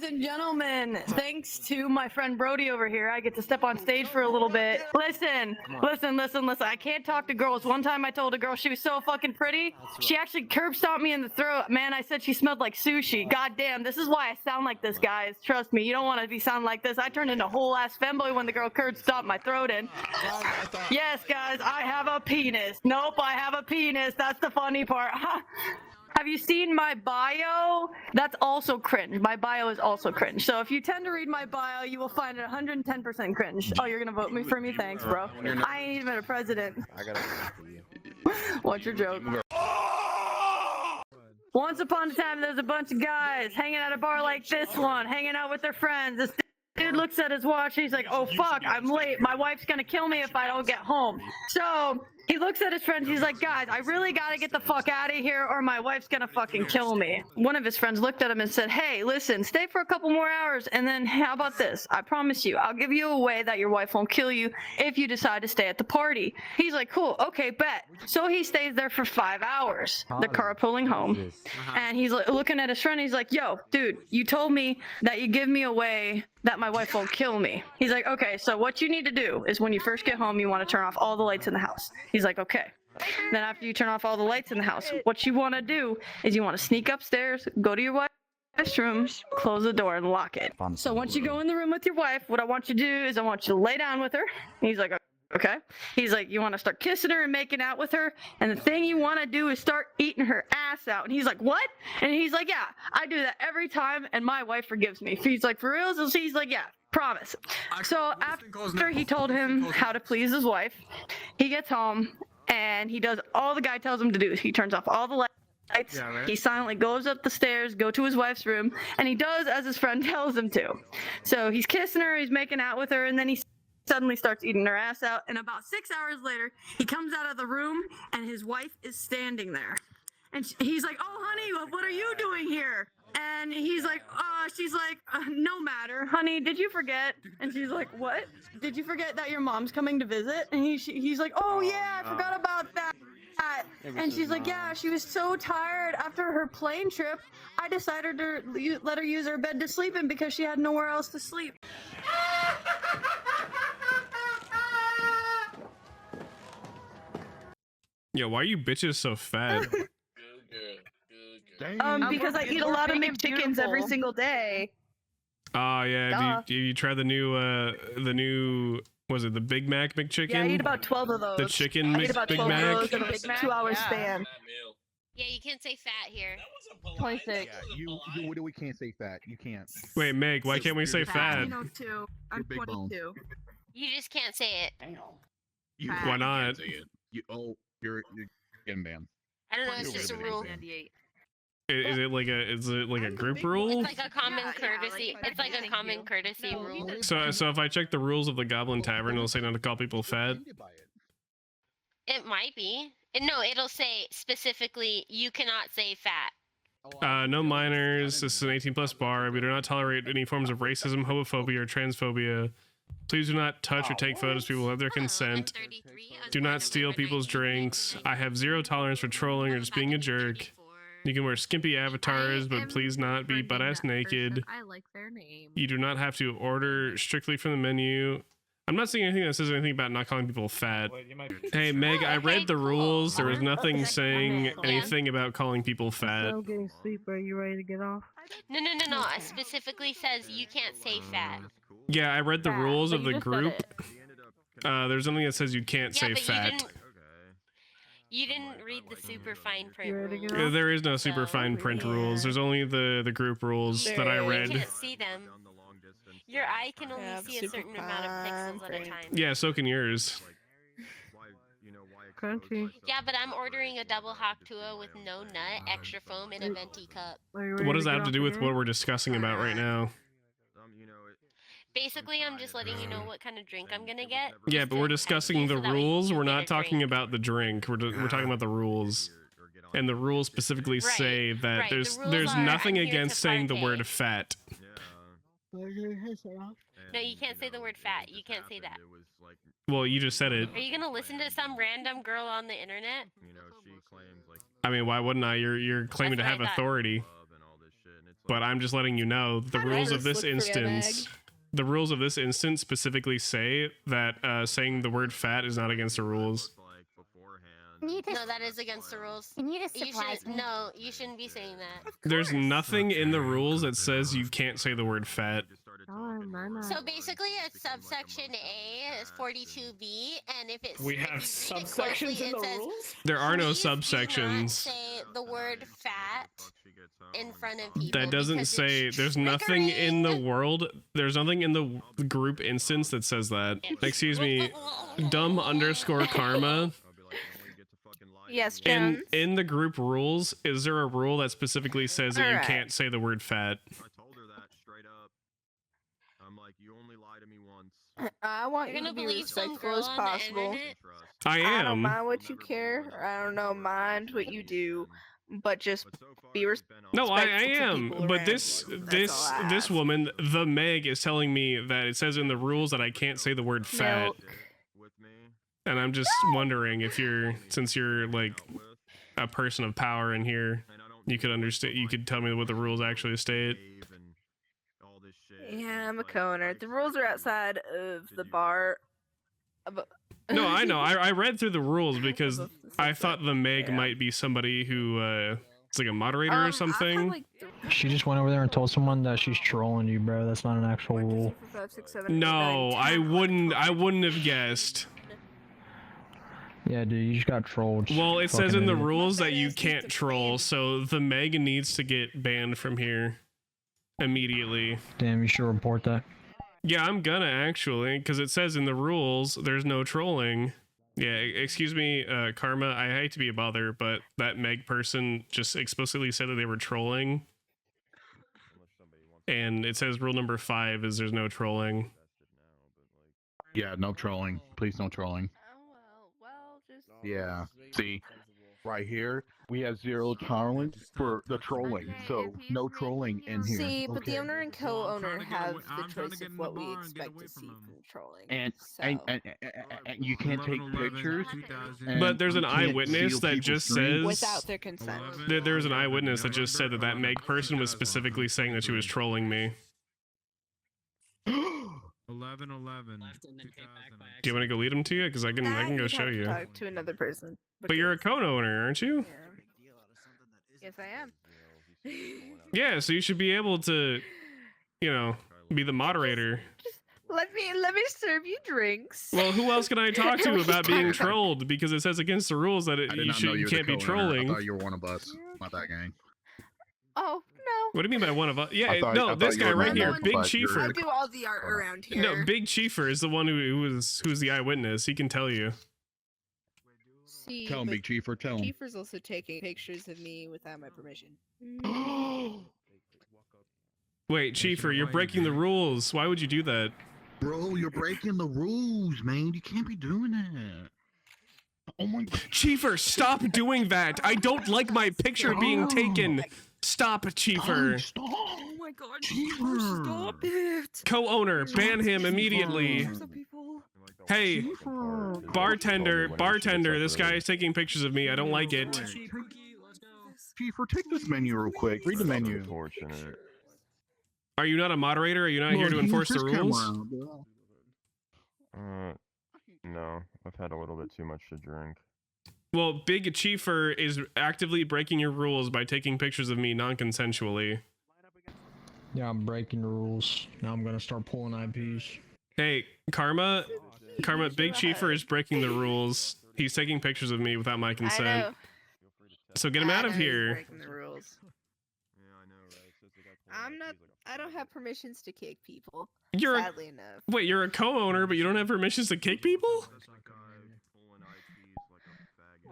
and gentlemen, thanks to my friend Brody over here, I get to step on stage for a little bit. Listen. I can't talk to girls. One time I told a girl she was so fucking pretty, she actually curb stomped me in the throat. Man, I said she smelled like sushi. God damn, this is why I sound like this, guys. Trust me, you don't want to be sound like this. I turned into a whole ass femboy when the girl curb stomped my throat in. Yes, guys, I have a penis. Nope, I have a penis. That's the funny part. Have you seen my bio? That's also cringe. My bio is also cringe. So if you tend to read my bio, you will find it 110% cringe. Oh, you're gonna vote me for me? Thanks, bro. I ain't even a president. I gotta for you. What's your joke? Once upon a time, there's a bunch of guys hanging at a bar like this one, hanging out with their friends. This dude looks at his watch. He's like, oh, fuck, I'm late. My wife's gonna kill me if I don't get home. So he looks at his friends. He's like, guys, I really gotta get the fuck out of here or my wife's gonna fucking kill me. One of his friends looked at him and said, hey, listen, stay for a couple more hours. And then how about this? I promise you, I'll give you a way that your wife won't kill you if you decide to stay at the party. He's like, cool, okay, bet. So he stays there for 5 hours. The carpooling home. And he's looking at his friend. He's like, yo, dude, you told me that you give me a way that my wife won't kill me. He's like, okay, so what you need to do is when you first get home, you want to turn off all the lights in the house. He's like, okay. Then after you turn off all the lights in the house, what you want to do is you want to sneak upstairs, go to your wife's room, close the door, and lock it. So once you go in the room with your wife, what I want you to do is I want you to lay down with her. He's like, okay. He's like, you want to start kissing her and making out with her, and the thing you want to do is start eating her ass out. And he's like, what? And he's like, yeah, I do that every time, and my wife forgives me. He's like, for real? So he's like, yeah, promise. So after he told him how to please his wife, he gets home, and he does all the guy tells him to do. He turns off all the lights. Yeah, right. He silently goes up the stairs, go to his wife's room, and he does as his friend tells him to. So he's kissing her, he's making out with her, and then he suddenly starts eating her ass out. And about 6 hours later, he comes out of the room, and his wife is standing there. And he's like, oh, honey, what are you doing here? And he's like, she's like, no matter. Honey, did you forget? And she's like, what? Did you forget that your mom's coming to visit? And he's like, oh, yeah, I forgot about that. And she's like, yeah, she was so tired after her plane trip, I decided to let her use her bed to sleep in because she had nowhere else to sleep. Yo, why are you bitches so fat? Because I eat a lot of McChickens every single day. Oh yeah, do you try the new was it the Big Mac McChicken? Yeah, I eat about 12 of those. The chicken Big Mac? In a big 2 hour span. Yeah, you can't say fat here. 26. Yeah, we can't say fat. You can't. Wait, Meg, why can't we say fat? I'm 22. I'm 22. You just can't say it. Why not? You're getting banned. I don't know, it's just a rule. Is it like a group rule? It's like a common courtesy. It's like a common courtesy rule. So if I check the rules of the Goblin Tavern, it'll say not to call people fat. It might be. No, it'll say specifically you cannot say fat. No minors. This is an 18+ bar. We do not tolerate any forms of racism, homophobia, or transphobia. Please do not touch or take photos. People have their consent. Do not steal people's drinks. I have zero tolerance for trolling or just being a jerk. You can wear skimpy avatars, but please not be butt-ass naked. I like their name. You do not have to order strictly from the menu. I'm not seeing anything that says anything about not calling people fat. Hey, Meg, I read the rules. There was nothing saying anything about calling people fat. I'm getting sleep. Are you ready to get off? No. It specifically says you can't say fat. Yeah, I read the rules of the group. There's something that says you can't say fat. You didn't read the super fine print rules. There is no super fine print rules. There's only the group rules that I read. You can't see them. Your eye can only see a certain amount of pixels at a time. Yeah, so can yours. Country. Yeah, but I'm ordering a double Haktua with no nut, extra foam, and a venti cup. What does that have to do with what we're discussing about right now? Basically, I'm just letting you know what kind of drink I'm gonna get. Yeah, but we're discussing the rules. We're not talking about the drink. We're talking about the rules. And the rules specifically say that there's nothing against saying the word fat. No, you can't say the word fat. You can't say that. Well, you just said it. Are you gonna listen to some random girl on the internet? I mean, why wouldn't I? You're claiming to have authority. but I'm just letting you know the rules of this Look for you, instance. The rules of this instance specifically say that saying the word fat is not against the rules. No, that is against the rules. Can you just You surprise should me? no, you shouldn't be saying that. There's nothing in the rules that says you can't say the word fat. Oh, mama. So basically, it's subsection A is 42B, and if it's We if have you read it closely, subsections in it the says, rules? There are no "Please do not subsections. say the word fat in front of people." That doesn't because say it's there's nothing in the triggering. world. There's nothing in the group instance that says that. Excuse me, dumb_karma. Yes, In Jones. in the group rules, is there a rule that specifically says that you Alright. can't say the word fat? I told her that straight up. I'm like, you only lie to me once. I want You're you gonna to be believe some respectful girl as on the possible. internet? I I don't am. mind what you care. I don't mind what you do, but just be respectful. No, I respectful to am. people But around this you. That's this all I this ask. woman, the Meg, is telling me that it says in the rules that I can't say the word fat. Milk. And I'm just wondering if you're, since you're like a person of power in here, you could understand. You could tell me what the rules actually state. Yeah, I'm a co-owner. The rules are outside of the bar. No, I know. I read through the rules because Above the I sunset. thought the Meg Yeah. might be somebody who it's like a moderator I or have, something. like, She just went over there and told someone that she's trolling you, bro. That's not an actual 1, 2, rule. 3, 4, 5, 6, 7, 8, 9, No, 10, I 11, wouldn't. 12. I wouldn't have guessed. Yeah, dude, you just got trolled. Well, it says Fucking in the idiot. rules that you can't troll, so the Meg needs to get banned from here immediately. Damn, you should report that. Yeah, I'm gonna actually, because it says in the rules there's no trolling. Yeah, excuse me, Karma. I hate to be a bother, but that Meg person just explicitly said that they were trolling, and it says rule number 5 is there's no trolling. Yeah, no trolling. Please no trolling. Oh, well, just... Yeah. See, right here, we have 0 tolerance for the trolling. Okay, So if he's no making trolling you- in here. See, but the okay? owner and Well, I'm co-owner trying to get have away- the I'm trying to choice get of in what the we bar and get expect away to from see him. from trolling. And, so... and you can't take 11, pictures. 2000. and But there's an you can't eyewitness steal that people's just dreams. says without their consent. 11, there's an 11, eyewitness that just said that that Meg person was 2000. specifically saying that she was trolling me. 11, 11. Do you want to go lead him to you? Because I can go you'd show have to you. talk to another person. But you're a because- co-owner, aren't you? Yeah. Yes, I am. Yeah, so you should be able to, you know, be the moderator. Let me serve you drinks. Well, who else can I talk to We about being can- trolled? Because it says against the rules that I did you not know you you can't be trolling. I thought you were one of us. Not that gang. Oh no. What do you mean by one of us? Yeah, I thought- I no, thought this you guy were right one here, of us, Big but you're- I Chiefer. do all the art around here. No, Big Chiefer is the one who's the eyewitness. He can tell you. See, Tell him, but Big Chiefer. Tell him. Kiefer's also taking pictures of me without my permission. Wait, Chiefer, you're breaking the rules. Why would you do that? Bro, you're breaking the rules, man. You can't be doing that. Oh my god. Chiefer, stop doing that. I don't like my picture being taken. Stop, Chiefer. Stop. Oh my god, Chiefer. stop it! Co-owner, ban him immediately. Hey, Chiefer. bartender, this guy is taking pictures of me. I don't like it. Chiefer, take this menu real quick. Read the menu. Unfortunate. Are you not a moderator? Are you not here Lord, to use enforce the this camera, rules? bro. No, I've had a little bit too much to drink. Well, Big Chiefer is actively breaking your rules by taking pictures of me non-consensually. Yeah, I'm breaking the rules. Now I'm gonna start pulling IPs. Hey, Karma, Big Chiefer is breaking the rules. He's taking pictures of me without my I consent. know. So get him I out of know he's here. breaking the rules. I'm not. I don't have permissions to kick people. You're a, Sadly enough. wait, you're a co-owner, but you don't have permissions to kick people?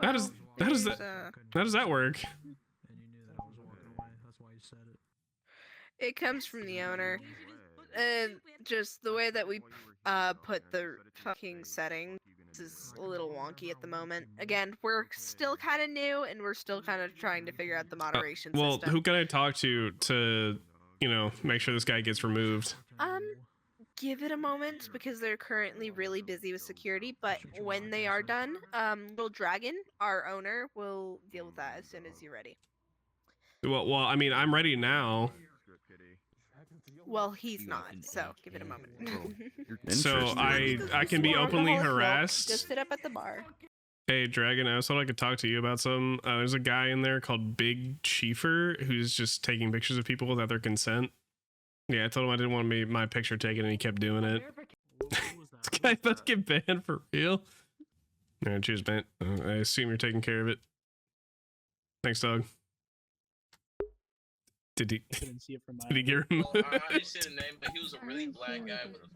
How does There's, that how does that work? It comes from the owner, and just the way that we put the fucking settings is a little wonky at the moment. Again, we're still kind of new, and we're still kind of trying to figure out the moderation Well, system. who can I talk to, you know, make sure this guy gets removed? Give it a moment because they're currently really busy with security. But when they are done, Little Dragon, our owner, will deal with that as soon as you're ready. Well, I mean, I'm ready now. Well, he's not, so give it a moment. So I can be More openly alcoholic milk, harassed. Just sit up at the bar. Hey, Dragon, I also like to talk to you about some. There's a guy in there called Big Chiefer who's just taking pictures of people without their consent. Yeah, I told him I didn't want my picture taken, and he kept doing it. This guy about to get banned for real. All right, cheers, man. I assume you're taking care of it. Thanks, dog. Did he? Did he get removed? Well, I didn't see the name, but he was a really black guy with a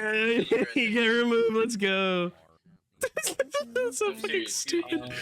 dreadhead. He got removed. Let's go. That's so fucking stupid.